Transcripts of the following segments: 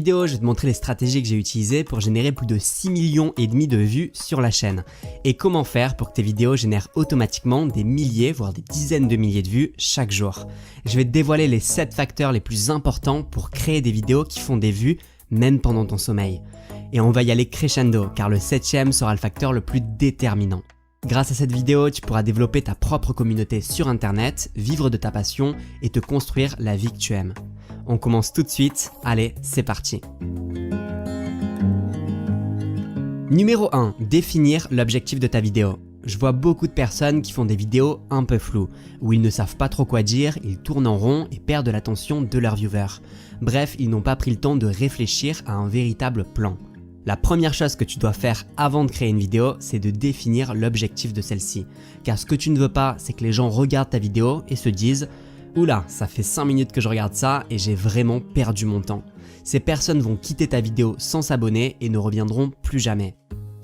vidéo, je vais te montrer les stratégies que j'ai utilisées pour générer plus de 6,5 millions de vues sur la chaîne et comment faire pour que tes vidéos génèrent automatiquement des milliers, voire des dizaines de milliers de vues chaque jour. Je vais te dévoiler les 7 facteurs les plus importants pour créer des vidéos qui font des vues même pendant ton sommeil. Et on va y aller crescendo car le 7e sera le facteur le plus déterminant. Grâce à cette vidéo, tu pourras développer ta propre communauté sur internet, vivre de ta passion et te construire la vie que tu aimes. On commence tout de suite, allez, c'est parti. Numéro 1, définir l'objectif de ta vidéo. Je vois beaucoup de personnes qui font des vidéos un peu floues, où ils ne savent pas trop quoi dire, ils tournent en rond et perdent l'attention de leurs viewers. Bref, ils n'ont pas pris le temps de réfléchir à un véritable plan. La première chose que tu dois faire avant de créer une vidéo, c'est de définir l'objectif de celle-ci. Car ce que tu ne veux pas, c'est que les gens regardent ta vidéo et se disent « Oula, ça fait 5 minutes que je regarde ça et j'ai vraiment perdu mon temps ». Ces personnes vont quitter ta vidéo sans s'abonner et ne reviendront plus jamais.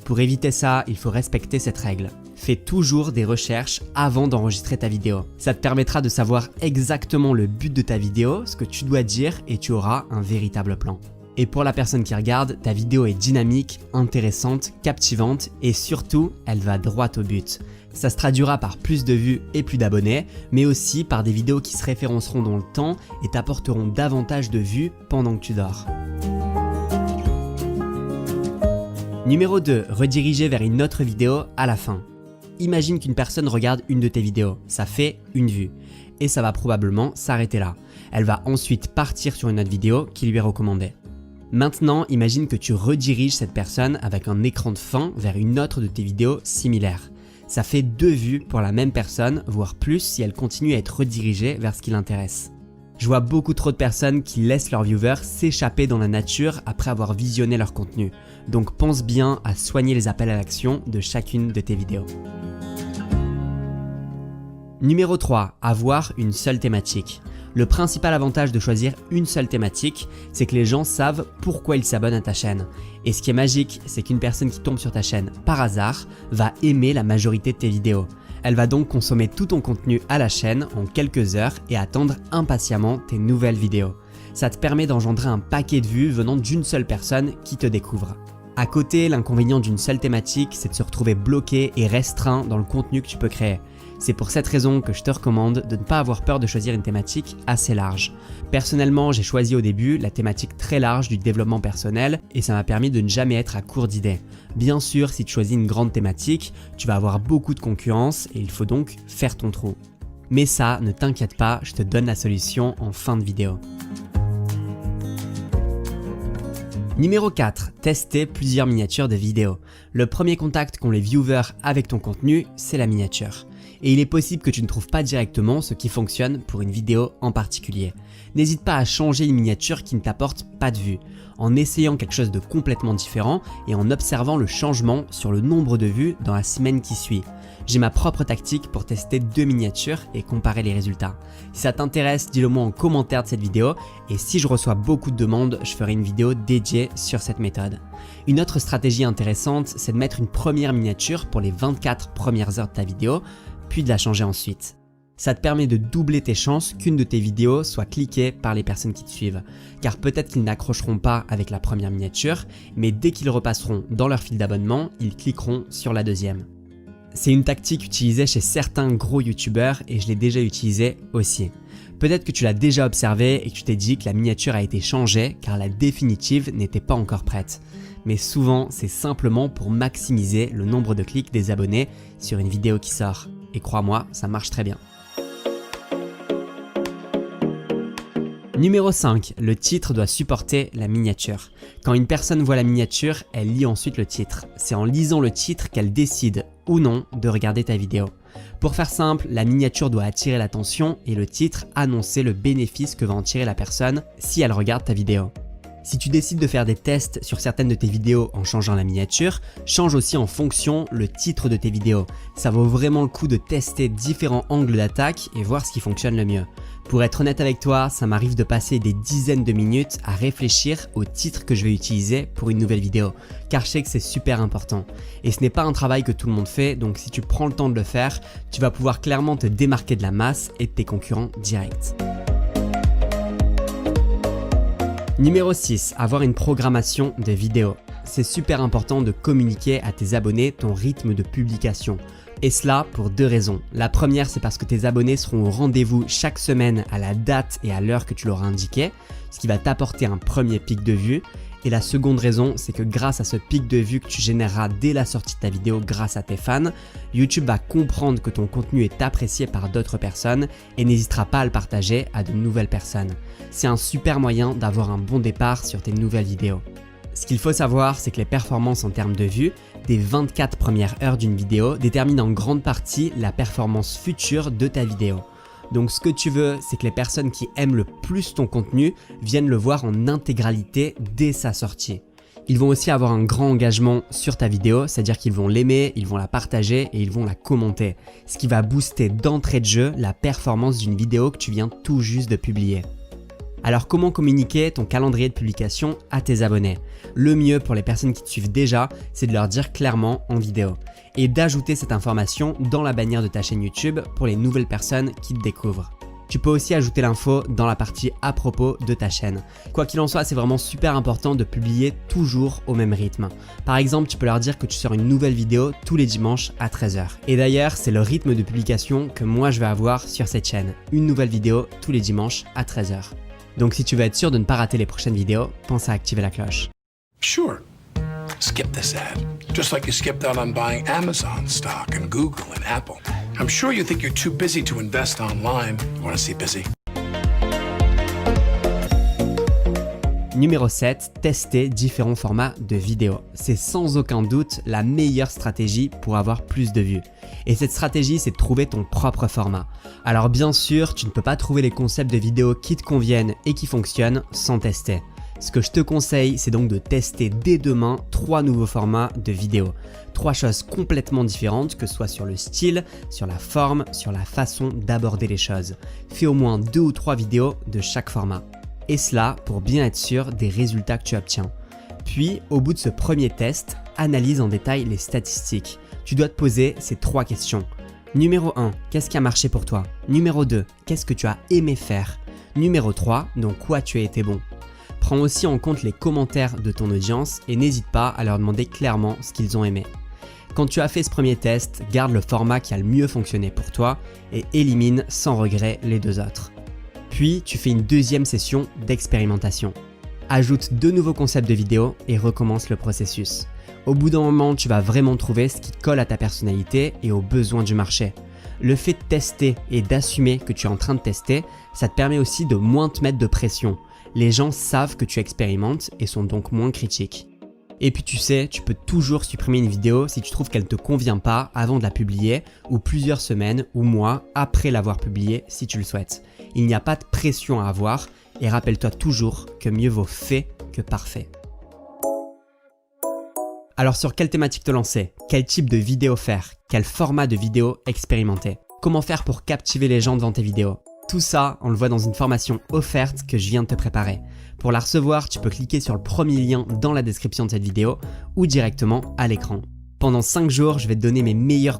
Pour éviter ça, il faut respecter cette règle. Fais toujours des recherches avant d'enregistrer ta vidéo. Ça te permettra de savoir exactement le but de ta vidéo, ce que tu dois dire et tu auras un véritable plan. Et pour la personne qui regarde, ta vidéo est dynamique, intéressante, captivante et surtout, elle va droit au but. Ça se traduira par plus de vues et plus d'abonnés, mais aussi par des vidéos qui se référenceront dans le temps et t'apporteront davantage de vues pendant que tu dors. Numéro 2, rediriger vers une autre vidéo à la fin. Imagine qu'une personne regarde une de tes vidéos, ça fait une vue. Et ça va probablement s'arrêter là. Elle va ensuite partir sur une autre vidéo qui lui est recommandée. Maintenant, imagine que tu rediriges cette personne avec un écran de fin vers une autre de tes vidéos similaires. Ça fait 2 vues pour la même personne, voire plus si elle continue à être redirigée vers ce qui l'intéresse. Je vois beaucoup trop de personnes qui laissent leurs viewers s'échapper dans la nature après avoir visionné leur contenu. Donc pense bien à soigner les appels à l'action de chacune de tes vidéos. Numéro 3, avoir une seule thématique. Le principal avantage de choisir une seule thématique, c'est que les gens savent pourquoi ils s'abonnent à ta chaîne. Et ce qui est magique, c'est qu'une personne qui tombe sur ta chaîne par hasard va aimer la majorité de tes vidéos. Elle va donc consommer tout ton contenu à la chaîne en quelques heures et attendre impatiemment tes nouvelles vidéos. Ça te permet d'engendrer un paquet de vues venant d'une seule personne qui te découvre. À côté, l'inconvénient d'une seule thématique, c'est de se retrouver bloqué et restreint dans le contenu que tu peux créer. C'est pour cette raison que je te recommande de ne pas avoir peur de choisir une thématique assez large. Personnellement, j'ai choisi au début la thématique très large du développement personnel et ça m'a permis de ne jamais être à court d'idées. Bien sûr, si tu choisis une grande thématique, tu vas avoir beaucoup de concurrence et il faut donc faire ton trou. Mais ça, ne t'inquiète pas, je te donne la solution en fin de vidéo. Numéro 4, tester plusieurs miniatures de vidéos. Le premier contact qu'ont les viewers avec ton contenu, c'est la miniature. Et il est possible que tu ne trouves pas directement ce qui fonctionne pour une vidéo en particulier. N'hésite pas à changer une miniature qui ne t'apporte pas de vues, en essayant quelque chose de complètement différent et en observant le changement sur le nombre de vues dans la semaine qui suit. J'ai ma propre tactique pour tester 2 miniatures et comparer les résultats. Si ça t'intéresse, dis-le moi en commentaire de cette vidéo et si je reçois beaucoup de demandes, je ferai une vidéo dédiée sur cette méthode. Une autre stratégie intéressante, c'est de mettre une première miniature pour les 24 premières heures de ta vidéo, puis de la changer ensuite. Ça te permet de doubler tes chances qu'une de tes vidéos soit cliquée par les personnes qui te suivent. Car peut-être qu'ils n'accrocheront pas avec la première miniature, mais dès qu'ils repasseront dans leur fil d'abonnement, ils cliqueront sur la deuxième. C'est une tactique utilisée chez certains gros youtubeurs et je l'ai déjà utilisée aussi. Peut-être que tu l'as déjà observé et que tu t'es dit que la miniature a été changée car la définitive n'était pas encore prête. Mais souvent, c'est simplement pour maximiser le nombre de clics des abonnés sur une vidéo qui sort. Et crois-moi, ça marche très bien. Numéro 5, le titre doit supporter la miniature. Quand une personne voit la miniature, elle lit ensuite le titre. C'est en lisant le titre qu'elle décide ou non de regarder ta vidéo. Pour faire simple, la miniature doit attirer l'attention et le titre annoncer le bénéfice que va en tirer la personne si elle regarde ta vidéo. Si tu décides de faire des tests sur certaines de tes vidéos en changeant la miniature, change aussi en fonction le titre de tes vidéos. Ça vaut vraiment le coup de tester différents angles d'attaque et voir ce qui fonctionne le mieux. Pour être honnête avec toi, ça m'arrive de passer des dizaines de minutes à réfléchir au titre que je vais utiliser pour une nouvelle vidéo, car je sais que c'est super important. Et ce n'est pas un travail que tout le monde fait, donc si tu prends le temps de le faire, tu vas pouvoir clairement te démarquer de la masse et de tes concurrents directs. Numéro 6, avoir une programmation de vidéos. C'est super important de communiquer à tes abonnés ton rythme de publication. Et cela pour 2 raisons. La première, c'est parce que tes abonnés seront au rendez-vous chaque semaine à la date et à l'heure que tu leur as indiqué, ce qui va t'apporter un premier pic de vues. Et la seconde raison, c'est que grâce à ce pic de vues que tu généreras dès la sortie de ta vidéo grâce à tes fans, YouTube va comprendre que ton contenu est apprécié par d'autres personnes et n'hésitera pas à le partager à de nouvelles personnes. C'est un super moyen d'avoir un bon départ sur tes nouvelles vidéos. Ce qu'il faut savoir, c'est que les performances en termes de vues des 24 premières heures d'une vidéo déterminent en grande partie la performance future de ta vidéo. Donc ce que tu veux, c'est que les personnes qui aiment le plus ton contenu viennent le voir en intégralité dès sa sortie. Ils vont aussi avoir un grand engagement sur ta vidéo, c'est-à-dire qu'ils vont l'aimer, ils vont la partager et ils vont la commenter, ce qui va booster d'entrée de jeu la performance d'une vidéo que tu viens tout juste de publier. Alors comment communiquer ton calendrier de publication à tes abonnés? Le mieux pour les personnes qui te suivent déjà, c'est de leur dire clairement en vidéo et d'ajouter cette information dans la bannière de ta chaîne YouTube pour les nouvelles personnes qui te découvrent. Tu peux aussi ajouter l'info dans la partie à propos de ta chaîne. Quoi qu'il en soit, c'est vraiment super important de publier toujours au même rythme. Par exemple, tu peux leur dire que tu sors une nouvelle vidéo tous les dimanches à 13 h. Et d'ailleurs, c'est le rythme de publication que moi je vais avoir sur cette chaîne. Une nouvelle vidéo tous les dimanches à 13 h. Donc si tu veux être sûr de ne pas rater les prochaines vidéos, pense à activer la cloche. Sure. Skip this ad. Just like you skipped out on buying Amazon stock and Google and Apple. I'm sure you think you're too busy to invest online. You want to see busy? Numéro 7, tester différents formats de vidéos. C'est sans aucun doute la meilleure stratégie pour avoir plus de vues. Et cette stratégie, c'est de trouver ton propre format. Alors bien sûr, tu ne peux pas trouver les concepts de vidéos qui te conviennent et qui fonctionnent sans tester. Ce que je te conseille, c'est donc de tester dès demain 3 nouveaux formats de vidéos. 3 choses complètement différentes, que ce soit sur le style, sur la forme, sur la façon d'aborder les choses. Fais au moins 2 ou 3 vidéos de chaque format. Et cela pour bien être sûr des résultats que tu obtiens. Puis, au bout de ce premier test, analyse en détail les statistiques. Tu dois te poser ces 3 questions. Numéro 1, qu'est-ce qui a marché pour toi? Numéro 2, qu'est-ce que tu as aimé faire? Numéro 3, dans quoi tu as été bon? Prends aussi en compte les commentaires de ton audience et n'hésite pas à leur demander clairement ce qu'ils ont aimé. Quand tu as fait ce premier test, garde le format qui a le mieux fonctionné pour toi et élimine sans regret les 2 autres. Puis, tu fais une deuxième session d'expérimentation. Ajoute 2 nouveaux concepts de vidéo et recommence le processus. Au bout d'un moment, tu vas vraiment trouver ce qui colle à ta personnalité et aux besoins du marché. Le fait de tester et d'assumer que tu es en train de tester, ça te permet aussi de moins te mettre de pression. Les gens savent que tu expérimentes et sont donc moins critiques. Et puis tu sais, tu peux toujours supprimer une vidéo si tu trouves qu'elle ne te convient pas avant de la publier ou plusieurs semaines ou mois après l'avoir publiée si tu le souhaites. Il n'y a pas de pression à avoir et rappelle-toi toujours que mieux vaut fait que parfait. Alors sur quelle thématique te lancer? Quel type de vidéo faire? Quel format de vidéo expérimenter? Comment faire pour captiver les gens devant tes vidéos? Tout ça, on le voit dans une formation offerte que je viens de te préparer. Pour la recevoir, tu peux cliquer sur le premier lien dans la description de cette vidéo ou directement à l'écran. Pendant 5 jours, je vais te donner mes meilleurs